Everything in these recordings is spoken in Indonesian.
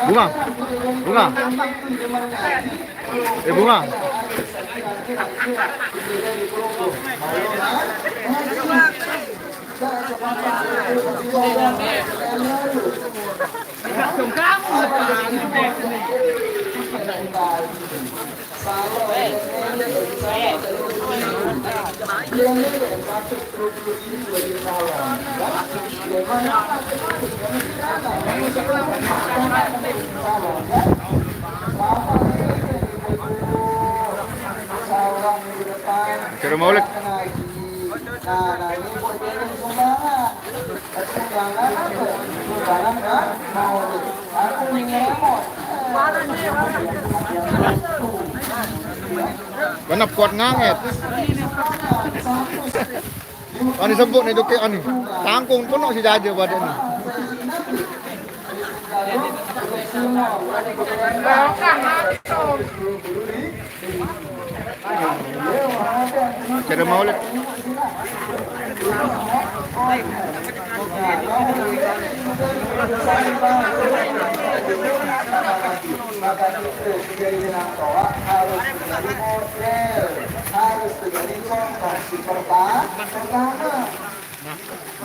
Bunga, bunga, bunga. Cara Maulid. Nah, ini buat jadi sumbangan. Sumbangan apa? Sumbangan kan Maulid. Aku ngeremot. Kenapa kuat nganget? Ani sebut nih dokter ani. Tangkung penuh si jaja badan ni. Cara Maulid. Maka itu menjadi benang toa harus menjadi model, harus menjadi contoh si pertama.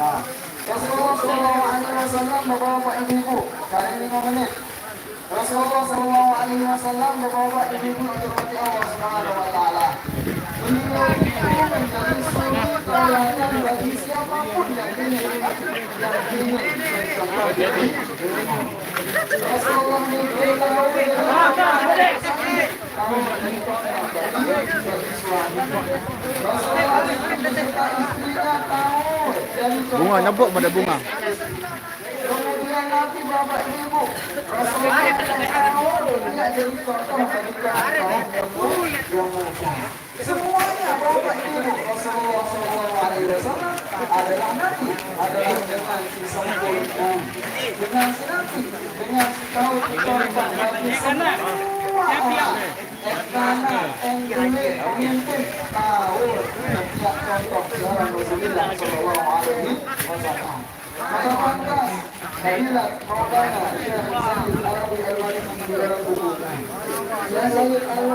Nah, Rasulullah SAW Bapak Ibu, kali 5 menit. Rasulullah SAW Bapak Ibu dirahmati Allah Subhanahu Wa Taala. Beliau itu menjadi suri teladan bagi siapapun yang ingin Rasulullah bunga nyebut pada bunga. Kemudian nanti Bapak Ibu Rasulullah tidak jadi contoh bagi semuanya Bapak Ibu Rasulullah SAW adalah Nabi, adalah dengan si sempurna, dengan si Nabi, dengan si tahu contoh bagi semua orang. Karena pemimpin tahu setiap contoh jalan Rasulullah SAW. Maka pantas Nabilah Maulana Syekh Sayyid Alawi Al-Maliki dalam buku Syekh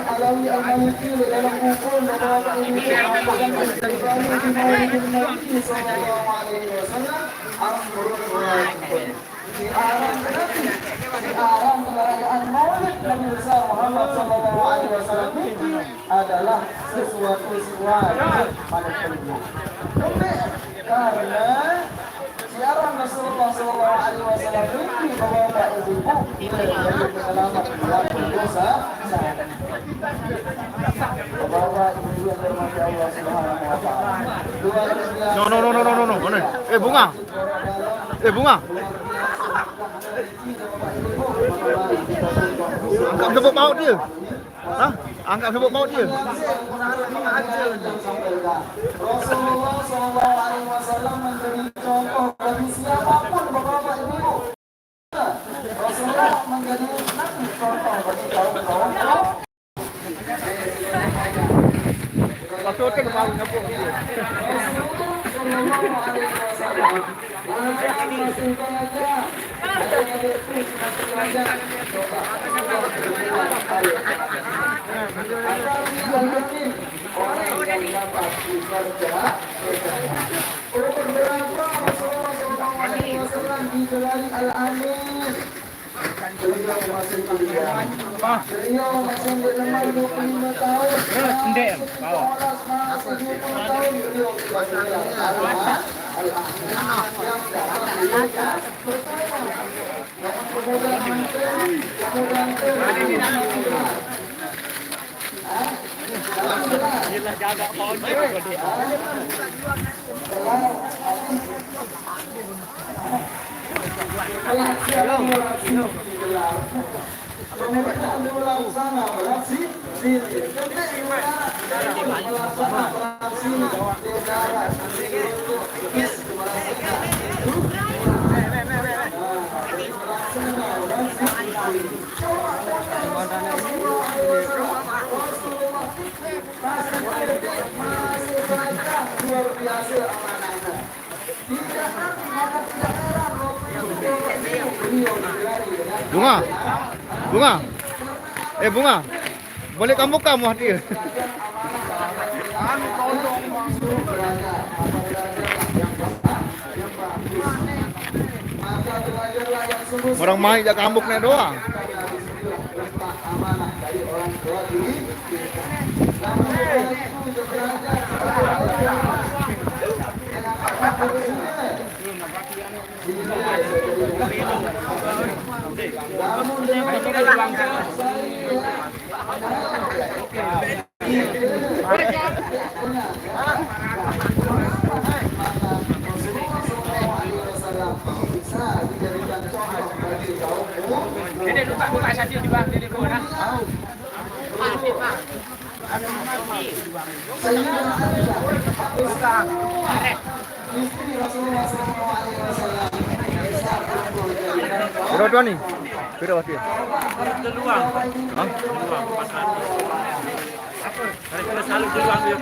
Alawi Al-Maliki dalam buku Bapak Ibu mengatakan istiqamah di Maulidin Nabi sallallahu alaihi wasallam amrun wajib. Siaran Nabi, siaran perayaan Maulid Nabi besar Muhammad sallallahu alaihi wasallam itu adalah sesuatu wajib pada kita. Karena siaran Rasulullah SAW ini Bapak Ibu menjadi penyelamat pelaku dosa. Bapak Ibu yang dirahmati Allah Subhanahu Wa Taala. No. Bunga. Bunga. Angkat sebut maut dia. Hah? Angkat sebut maut dia. Rasulullah SAW menjadi contoh bagi siapapun Bapak Ibu. Rasulullah menjadi contoh bagi kaum-kaum. Rasulullah kembali ngapuk dia. Beliau masih lemah 25 tahun. Endek bawah. 70 tahun beliau jaga pohon berhasil amanahnya. Tidak nanti maka tidak heran beliau digelari dengan Bunga, bunga, bunga, boleh kamu hadir. Orang main jak kambuknya doang. Amanah dari orang tua diri. Namun itu Dede buka saja di bawah Dede buka. Berapa nih? Berapa dia? Peluang. Hah? Peluang pasar. Mereka selalu peluang dia.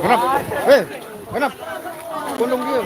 Kenapa? Kenapa? Pundung dia.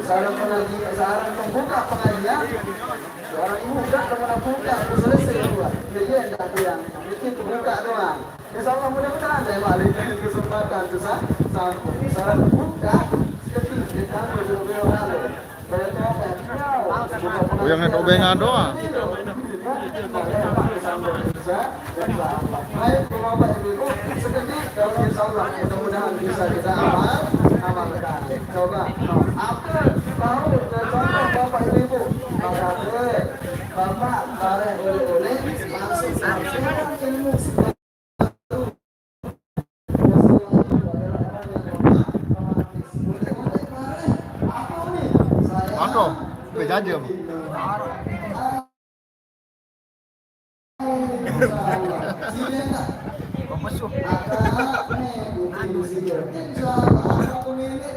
Saran pembuka pengajian. Orang ibu buka teman buka selesai dua. Jadi yang bilang bikin buka doang. Insya Allah mudah-mudahan saya balik kesempatan itu sampai saran buka ketika beliau lalu. Yang itu bengan doang. Baik, Bapak Ibu, sedikit kalau insya Allah mudah-mudahan bisa kita amalkan. Coba, apa tahu contoh Bapak Ibu, maka Bapak bareng oleh langsung ilmu Mantap, bejajam. Insya Allah